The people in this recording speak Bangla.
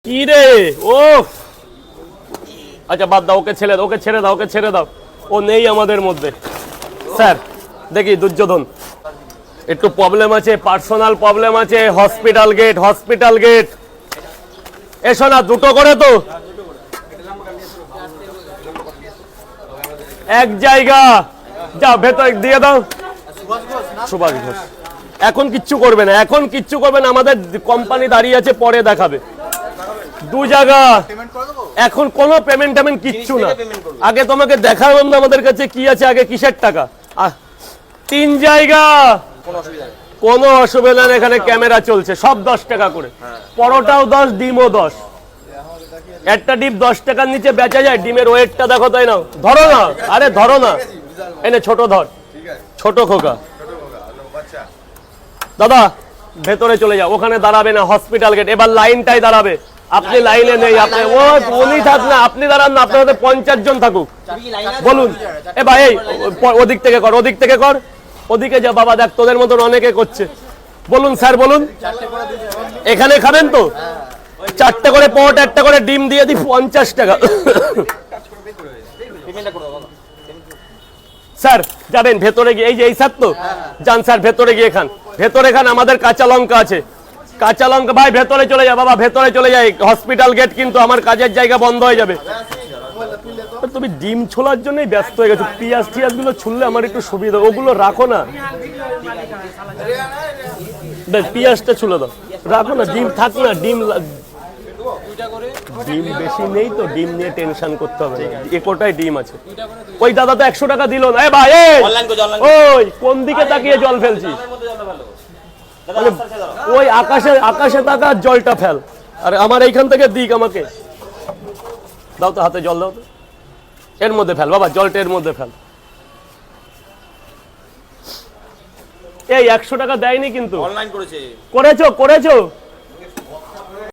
কি রে ও আচ্ছা বাদ দাও, ওকে ছেড়ে দাও, ওকে ছেড়ে দাও, ওকে ছেড়ে দাও, ও নেই আমাদের মধ্যে। স্যার দেখি দুর্যোধন একটু প্রবলেম আছে, পার্সোনাল প্রবলেম আছে, হসপিটাল গেট, হসপিটাল গেট। এসো না, দুটো করে তো এক জায়গা, যাও ভেতর দিয়ে দাও। সুভাষ ঘোষ এখন কিচ্ছু করবে না, এখন কিচ্ছু করবে না, আমাদের কোম্পানি দাঁড়িয়ে আছে, পরে দেখাবে। দু জায়গা এখন কোনো পেমেন্ট টেমেন্ট কিচ্ছু না, আগে তোমাকে দেখালাম না আমাদের কাছে কি আছে, আগে কিসের টাকা। তিন জায়গা কোনো অসুবিধা নেই, এখানে ক্যামেরা চলছে, সব 10 টাকা করে, পরোটাও 10, ডিমও 10। একটা ডিম 10 টাকার নিচে বেচা যায়, ডিমের ওয়েটটা দেখো, তাই না? ধরো না, আরে ধরো না, এনে ছোট ধর, ছোট খোকা। দাদা ভেতরে চলে যাও, ওখানে দাঁড়াবে না, হসপিটাল গেট, এবার লাইনটাই দাঁড়াবে। আপনি লাইনে নেই, আপনি উনি থাক না, আপনি দাঁড়ান না, আপনার হাতে 50 জন থাকুক। বলুন এ ভাই, এই ওদিক থেকে কর, ওদিক থেকে কর, ওদিকে যা বাবা, দেখ তোদের মতন অনেকে করছে। বলুন স্যার বলুন, এখানে খাবেন তো? 4টে করে পট, একটা করে ডিম দিয়ে দিই, 50 টাকা। স্যার যাবেন ভেতরে গিয়ে, এই যে এই স্যার তো যান, স্যার ভেতরে গিয়ে খান, ভেতরে খান, আমাদের কাঁচা লঙ্কা আছে, কাঁচা লঙ্কা। ভাই ভেতরে চলে যায় বাবা, ভেতরে চলে যায়, হসপিটাল গেট কিন্তু আমার কাজের জায়গা বন্ধ হয়ে যাবে। তুমি ডিম ছোলার জন্যই ব্যস্ত হয়ে গেছো, পিঁয়াজ টিয়াজ গুলো ছুললে আমার একটু সুবিধা, ওগুলো রাখো না, পিঁয়াজটা ছুলে দাও, রাখো না, ডিম থাক না, ডিম ডিম বেশি নেই তো, ডিম নিয়ে টেনশন করতে হবে না, কোটায় ডিম আছে। ওই দাদা তো 100 টাকা দিল না, ভাই ওই কোন দিকে তাকিয়ে জল ফেলছিস? ওই আকাশে আকাশে তাকা, জলটা ফেল, আর আমার এইখান থেকে দিক, আমাকে দাও তো, হাতে জল দাও তো, এর মধ্যে ফেল বাবা, জলটা এর মধ্যে ফেল। এই 100 টাকা দেয়নি কিন্তু, অনলাইন করেছো?